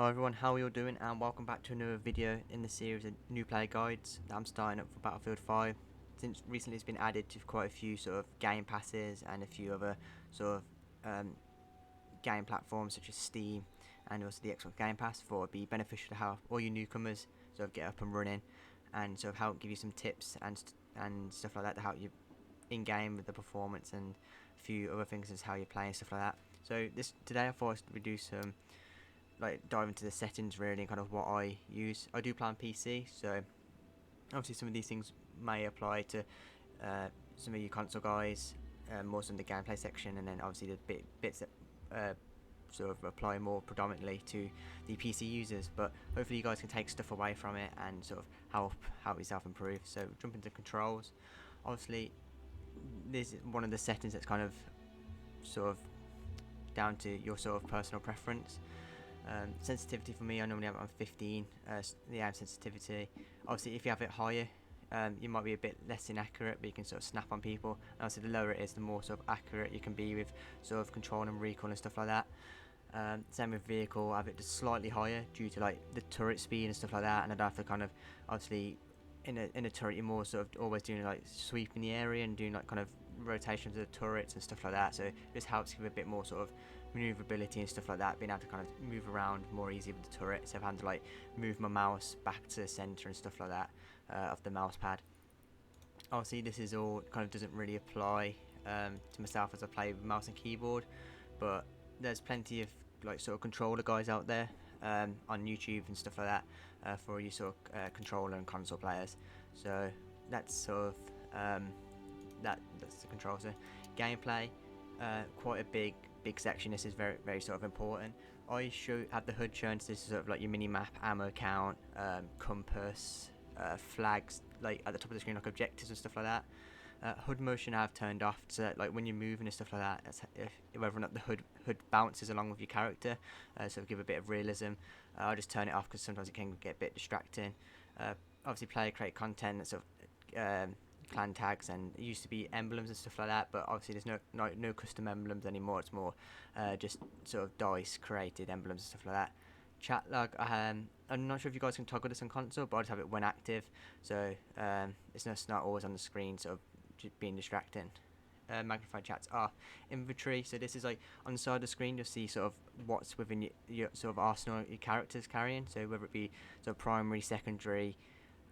Hi everyone, how are you all doing, and welcome back to another video in the series of new player guides that I'm starting up for Battlefield 5. Since recently it's been added to quite a few sort of game passes and a few other sort of game platforms such as Steam and also the Xbox Game Pass, for it'd be beneficial to help all you newcomers sort of get up and running and sort of help give you some tips and stuff like that to help you in game with the performance and a few other things as how you're playing, stuff like that. So today I thought we'd do some dive into the settings really and kind of what I use. I do play on PC, so obviously some of these things may apply to some of you console guys, more so in the gameplay section, and then obviously the bits that sort of apply more predominantly to the PC users. But hopefully you guys can take stuff away from it and sort of help yourself improve. So jump into controls. Obviously, this is one of the settings that's kind of sort of down to your sort of personal preference. Sensitivity for me, I normally have it on 15, the aim sensitivity. Obviously if you have it higher, you might be a bit less inaccurate, but you can sort of snap on people. And obviously the lower it is, the more sort of accurate you can be with sort of control and recall and stuff like that. Same with vehicle, I have it just slightly higher due to like the turret speed and stuff like that, and I'd have to kind of, obviously in a turret you're more sort of always doing like sweeping the area and doing like kind of rotations of the turrets and stuff like that, so it just helps give a bit more sort of maneuverability and stuff like that, being able to kind of move around more easy with the turret, so I've had to like move my mouse back to the center and stuff like that of the mouse pad. Obviously this is all kind of doesn't really apply to myself as I play with mouse and keyboard, but there's plenty of like sort of controller guys out there on YouTube and stuff like that for you sort of controller and console players. So that's sort of that's the control. So gameplay, quite a big section. This is very sort of important. I have the HUD shown, so this is sort of like your mini map, ammo count, compass, flags like at the top of the screen, like objectives and stuff like that. HUD motion I have turned off, so that, like when you're moving and stuff like that, whether or not the HUD bounces along with your character, so give a bit of realism. I'll just turn it off because sometimes it can get a bit distracting. Obviously player create content that's sort of clan tags, and it used to be emblems and stuff like that, but obviously there's no custom emblems anymore. It's more just sort of dice created emblems and stuff like that. Chat log, I'm not sure if you guys can toggle this on console, but I just have it when active, so it's not always on the screen sort of being distracting. Magnified chats are inventory, so this is like on the side of the screen you'll see sort of what's within your sort of arsenal your characters carrying, so whether it be sort of primary, secondary,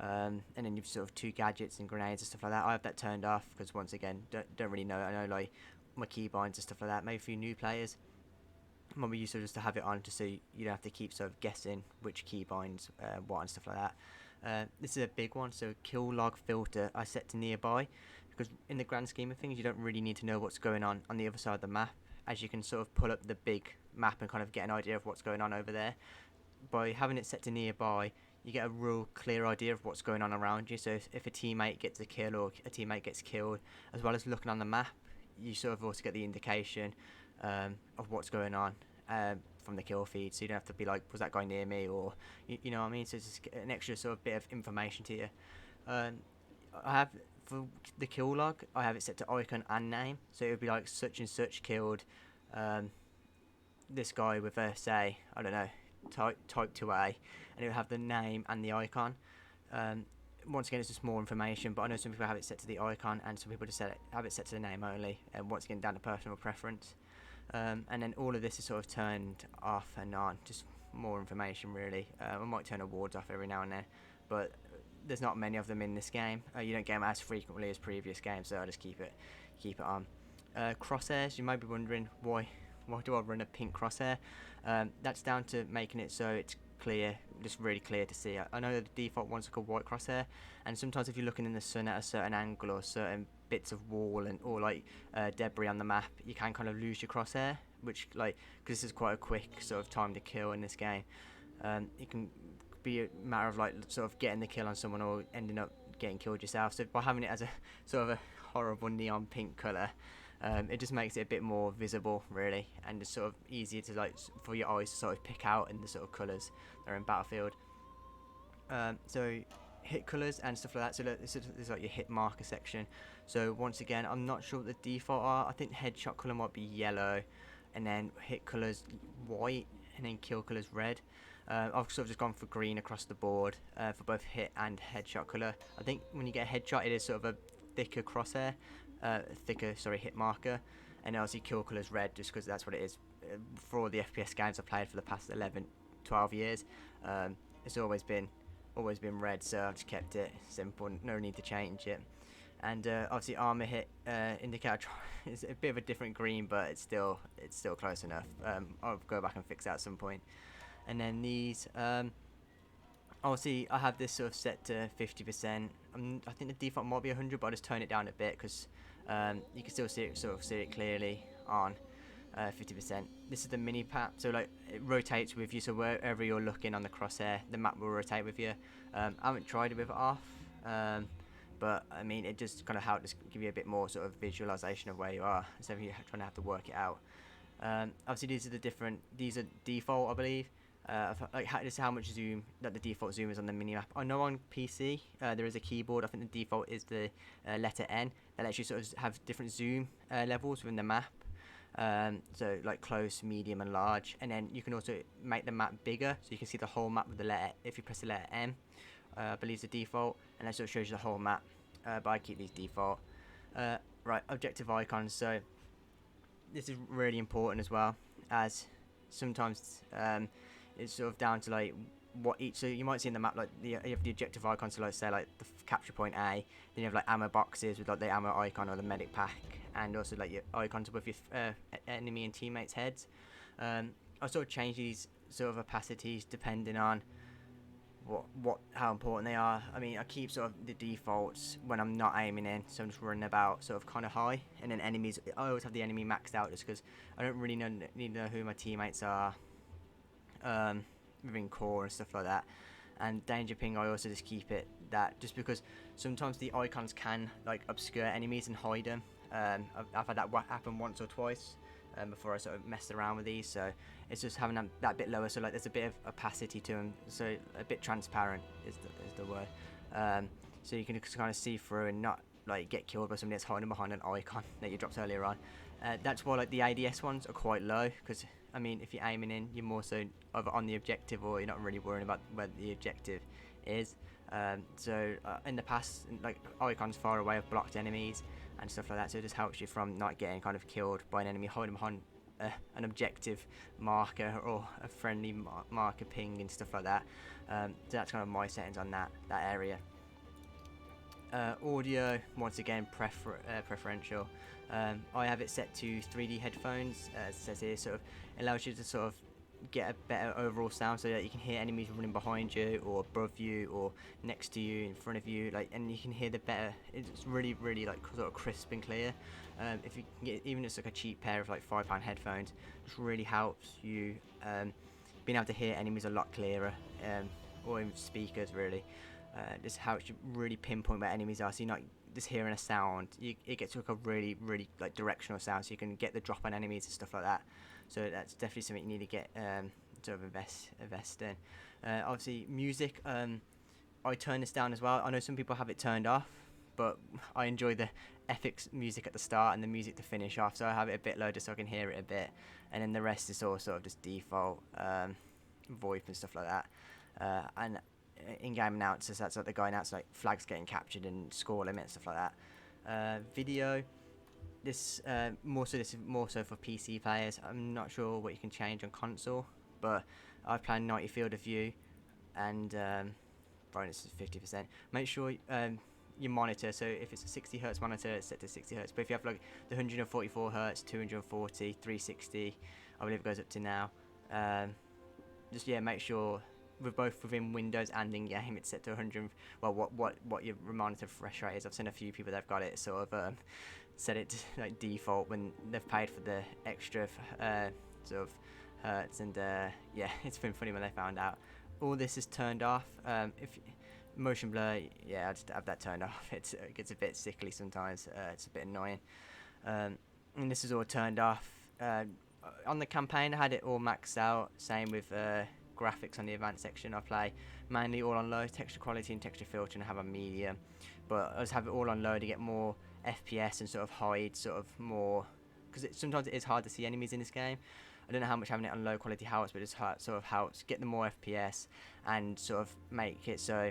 and then you've sort of 2 gadgets and grenades and stuff like that. I have that turned off because once again don't really know. I know like my keybinds and stuff like that, maybe for new players might be useful just to have it on, just so you don't have to keep sort of guessing which keybinds what and stuff like that. This is a big one, so kill log filter I set to nearby, because in the grand scheme of things you don't really need to know what's going on the other side of the map, as you can sort of pull up the big map and kind of get an idea of what's going on over there. By having it set to nearby, you get a real clear idea of what's going on around you. So if a teammate gets a kill or a teammate gets killed, as well as looking on the map, you sort of also get the indication of what's going on from the kill feed. So you don't have to be like, was that guy near me, or you know what I mean. So it's just an extra sort of bit of information to you. I have, for the kill log, I have it set to icon and name. So it would be like such and such killed this guy with a, say, I don't know, type 2A, and it will have the name and the icon. Once again, it's just more information, but I know some people have it set to the icon and some people just have it set to the name only, and once again down to personal preference. And then all of this is sort of turned off and on, just more information really. I might turn awards off every now and then, but there's not many of them in this game. You don't get them as frequently as previous games, so I just keep it on. Crosshairs, you might be wondering why do I run a pink crosshair? That's down to making it so it's clear, just really clear to see. I know the default ones are called white crosshair, and sometimes if you're looking in the sun at a certain angle or certain bits of wall or like debris on the map, you can kind of lose your crosshair, which like, because this is quite a quick sort of time to kill in this game, it can be a matter of like sort of getting the kill on someone or ending up getting killed yourself. So by having it as a sort of a horrible neon pink colour, it just makes it a bit more visible really, and it's sort of easier to like for your eyes to sort of pick out in the sort of colours that are in Battlefield. So hit colours and stuff like that, so this is like your hit marker section. So once again, I'm not sure what the default are. I think headshot colour might be yellow, and then hit colours white, and then kill colours red. I've sort of just gone for green across the board for both hit and headshot colour. I think when you get a headshot, it is sort of a thicker crosshair, hit marker, and obviously kill colours red just because that's what it is. For all the FPS games I've played for the past 11, 12 years, it's always been red, so I've just kept it simple, no need to change it. And obviously armor hit indicator is a bit of a different green, but it's still close enough. I'll go back and fix that at some point. And then these, obviously I have this sort of set to 50%. I think the default might be 100, but I'll just tone it down a bit because you can still see it clearly on 50%. This is the mini map, so like it rotates with you, so wherever you're looking on the crosshair, the map will rotate with you. I haven't tried it with it off, but I mean it just kind of helps give you a bit more sort of visualization of where you are instead of you trying to have to work it out. Obviously these are default, I believe. Like this is how much zoom that the default zoom is on the mini map. I know on PC there is a keyboard. I think the default is the letter N that lets you sort of have different zoom levels within the map. So like close, medium and large, and then you can also make the map bigger so you can see the whole map with the letter, if you press the letter M, I believe it's the default, and that sort of shows you the whole map, but I keep these default. Right, objective icons, so this is really important as well, as sometimes it's sort of down to like what each, so you might see in the map like you have the objective icons, so like say like the capture point A, then you have like ammo boxes with like the ammo icon or the medic pack, and also like your icons with your enemy and teammates heads. I sort of change these sort of opacities depending on how important they are. I mean, I keep sort of the defaults when I'm not aiming in, so I'm just running about sort of kind of high, and then enemies, I always have the enemy maxed out just because I don't really need to know who my teammates are within core and stuff like that. And danger ping, I also just keep it that, just because sometimes the icons can like obscure enemies and hide them. I've had that happen once or twice before I sort of messed around with these, so it's just having them that bit lower, so like there's a bit of opacity to them, so a bit transparent is the word, so you can just kind of see through and not like get killed by somebody that's hiding behind an icon that you dropped earlier on. That's why like the ADS ones are quite low, because I mean if you're aiming in, you're more so either on the objective or you're not really worrying about where the objective is. So in the past, like icons far away have blocked enemies and stuff like that, so it just helps you from not getting kind of killed by an enemy hiding behind an objective marker or a friendly marker ping and stuff like that. So that's kind of my settings on that area. Audio, once again preferential. I have it set to 3D headphones, as it says here, sort of allows you to sort of get a better overall sound, so that you can hear enemies running behind you or above you or next to you, in front of you, like, and you can hear the better. It's really like sort of crisp and clear. If you can get even just like a cheap pair of like £5 headphones, just really helps you being able to hear enemies a lot clearer, or even speakers really. Just helps you really pinpoint where enemies are, so you're not just hearing a sound. It gets like a really like directional sound, so you can get the drop on enemies and stuff like that. So that's definitely something you need to get sort of invest in. Obviously music, I turn this down as well. I know some people have it turned off, but I enjoy the epic music at the start and the music to finish off, so I have it a bit low just so I can hear it a bit, and then the rest is all sort of just default VoIP and stuff like that. And in-game announcers, that's like the guy announces like flags getting captured and score limit and stuff like that. Video, this is more so for PC players. I'm not sure what you can change on console, but I play 90 field of view, and brightness is 50%. Make sure your monitor, so if it's a 60 Hz monitor, it's set to 60 Hz, but if you have like the 144 Hz, 240, 360, I believe it goes up to now, just make sure with both within Windows and in game it's set to 100. Well, what your monitor refresh rate is. I've seen a few people that've got it sort of set it to like default when they've paid for the extra sort of hertz, and it's been funny when they found out. All this is turned off. If motion blur, I just have that turned off. It gets a bit sickly sometimes. It's a bit annoying. And this is all turned off. On the campaign I had it all maxed out. Same with graphics on the advanced section. I play mainly all on low, texture quality and texture filter, and I have a medium, but I just have it all on low to get more FPS and sort of hide sort of more, because sometimes it is hard to see enemies in this game. I don't know how much having it on low quality helps, but it sort of helps get the more FPS and sort of make it so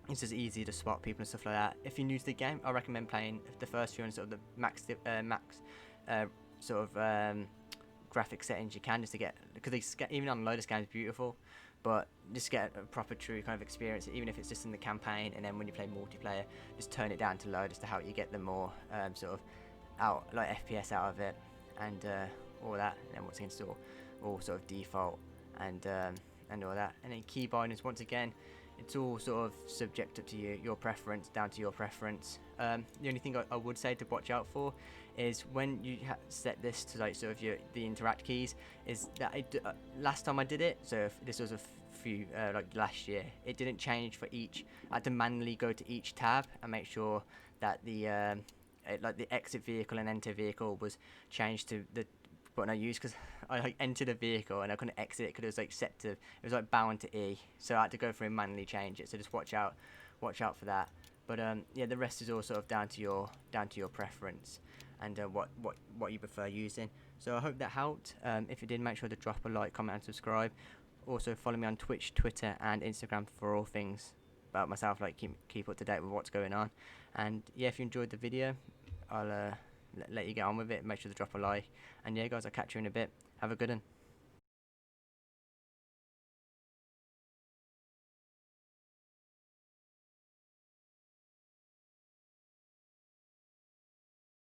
it's just easy to spot people and stuff like that. If you're new to the game, I recommend playing the first few on sort of the max sort of graphic settings you can, just to get, because even on low, this game is beautiful, but just get a proper true kind of experience, even if it's just in the campaign, and then when you play multiplayer, just turn it down to low, just to help you get the more sort of FPS out of it, and all that. And then once again, still all sort of default and all that. And then key bindings, once again, it's all sort of subject up to you, your preference, down to your preference. The only thing I would say to watch out for is when you set this to like sort of the interact keys, is that last time I did it, so if this was a few like last year, it didn't change for each. I had to manually go to each tab and make sure that the like the exit vehicle and enter vehicle was changed to the button I used, because I like entered a vehicle and I couldn't exit it because it was like set to, it was like bound to E, so I had to go through and manually change it. So just watch out for that. But yeah, the rest is all sort of down to your preference and what you prefer using. So I hope that helped. If it did, make sure to drop a like, comment and subscribe. Also follow me on Twitch, Twitter and Instagram for all things about myself, like keep up to date with what's going on. And yeah, if you enjoyed the video, I'll let you get on with it. Make sure to drop a like. And yeah guys, I'll catch you in a bit. Have a good one.